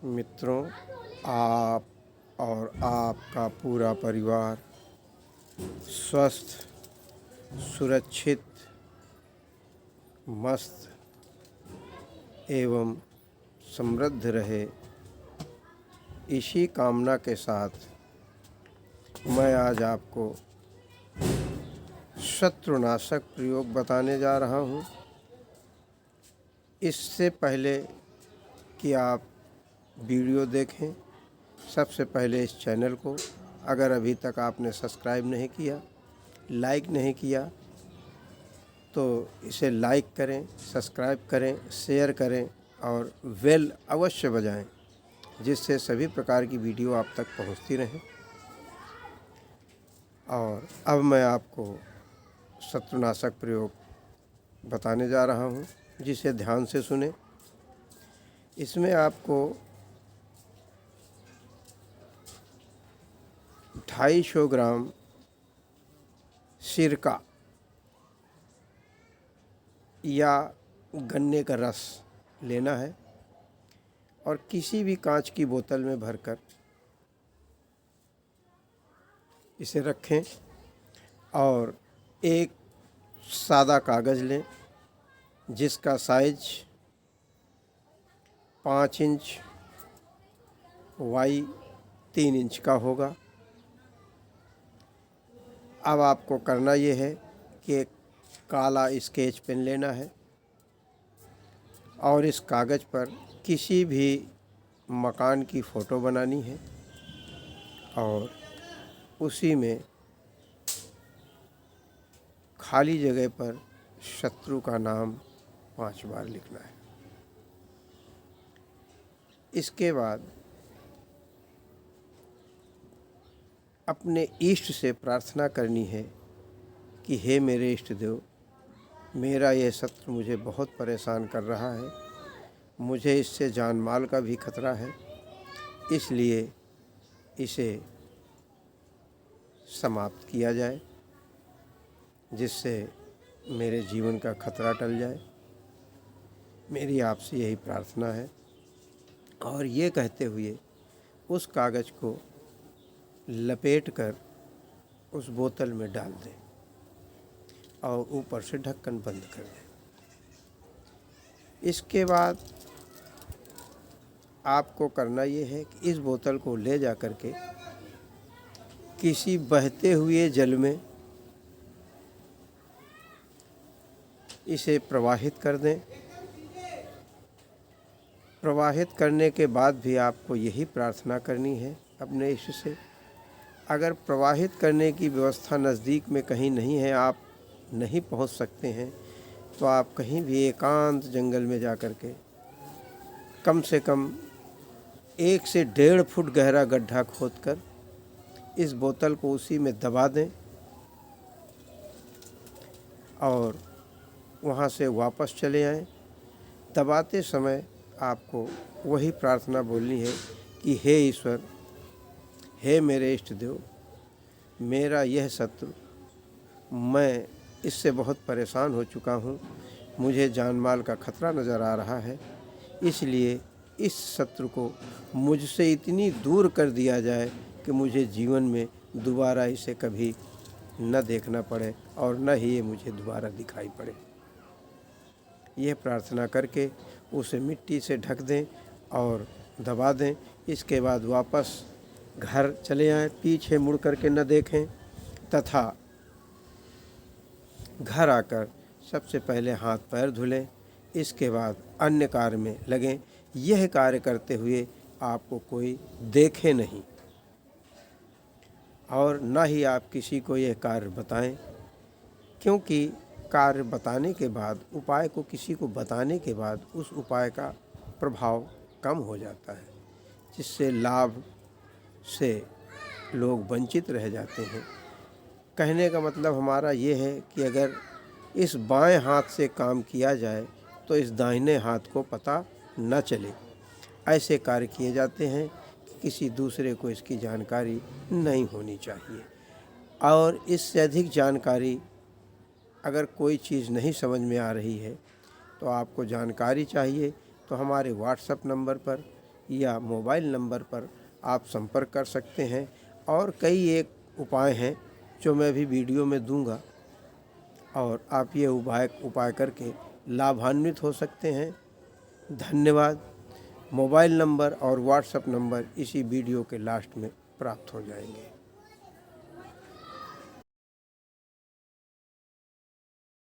मित्रों, आप और आपका पूरा परिवार स्वस्थ, सुरक्षित, मस्त एवं समृद्ध रहे, इसी कामना के साथ मैं आज आपको शत्रुनाशक प्रयोग बताने जा रहा हूँ। इससे पहले कि आप वीडियो देखें, सबसे पहले इस चैनल को अगर अभी तक आपने सब्सक्राइब नहीं किया, लाइक नहीं किया, तो इसे लाइक करें, सब्सक्राइब करें, शेयर करें और बेल अवश्य बजाएं, जिससे सभी प्रकार की वीडियो आप तक पहुंचती रहें। और अब मैं आपको शत्रुनाशक प्रयोग बताने जा रहा हूं, जिसे ध्यान से सुने। इसमें आपको 250 ग्राम सिरका या गन्ने का रस लेना है और किसी भी कांच की बोतल में भरकर इसे रखें और एक सादा कागज़ लें जिसका साइज 5 इंच बाई 3 इंच का होगा। अब आपको करना ये है कि एक काला स्केच पेन लेना है और इस कागज़ पर किसी भी मकान की फ़ोटो बनानी है और उसी में खाली जगह पर शत्रु का नाम 5 बार लिखना है। इसके बाद अपने इष्ट से प्रार्थना करनी है कि हे मेरे इष्ट देव, मेरा ये शत्रु मुझे बहुत परेशान कर रहा है, मुझे इससे जान माल का भी खतरा है, इसलिए इसे समाप्त किया जाए जिससे मेरे जीवन का खतरा टल जाए। मेरी आपसे यही प्रार्थना है। और ये कहते हुए उस कागज़ को लपेटकर उस बोतल में डाल दें और ऊपर से ढक्कन बंद कर दें। इसके बाद आपको करना ये है कि इस बोतल को ले जा कर के किसी बहते हुए जल में इसे प्रवाहित कर दें। प्रवाहित करने के बाद भी आपको यही प्रार्थना करनी है अपने इष्ट से। अगर प्रवाहित करने की व्यवस्था नज़दीक में कहीं नहीं है, आप नहीं पहुंच सकते हैं, तो आप कहीं भी एकांत जंगल में जा कर के कम से कम 1 से 1.5 फुट गहरा गड्ढा खोदकर इस बोतल को उसी में दबा दें और वहाँ से वापस चले आएं। दबाते समय आपको वही प्रार्थना बोलनी है कि हे ईश्वर, हे मेरे इष्ट देव, मेरा यह शत्रु, मैं इससे बहुत परेशान हो चुका हूँ, मुझे जान माल का खतरा नज़र आ रहा है, इसलिए इस शत्रु को मुझसे इतनी दूर कर दिया जाए कि मुझे जीवन में दोबारा इसे कभी न देखना पड़े और न ही ये मुझे दोबारा दिखाई पड़े। यह प्रार्थना करके उसे मिट्टी से ढक दें और दबा दें। इसके बाद वापस घर चले आएं, पीछे मुड़ करके न देखें तथा घर आकर सबसे पहले हाथ पैर धुलें। इसके बाद अन्य कार्य में लगें। यह कार्य करते हुए आपको कोई देखे नहीं और न ही आप किसी को यह कार्य बताएं, क्योंकि कार्य बताने के बाद, उपाय को किसी को बताने के बाद उस उपाय का प्रभाव कम हो जाता है, जिससे लाभ से लोग वंचित रह जाते हैं। कहने का मतलब हमारा ये है कि अगर इस बाएं हाथ से काम किया जाए तो इस दाहिने हाथ को पता न चले। ऐसे कार्य किए जाते हैं कि किसी दूसरे को इसकी जानकारी नहीं होनी चाहिए। और इससे अधिक जानकारी, अगर कोई चीज़ नहीं समझ में आ रही है तो आपको जानकारी चाहिए तो हमारे व्हाट्सएप नंबर पर या मोबाइल नंबर पर आप संपर्क कर सकते हैं। और कई एक उपाय हैं जो मैं भी वीडियो में दूंगा और आप ये उपाय करके लाभान्वित हो सकते हैं। धन्यवाद। मोबाइल नंबर और व्हाट्सएप नंबर इसी वीडियो के लास्ट में प्राप्त हो जाएंगे।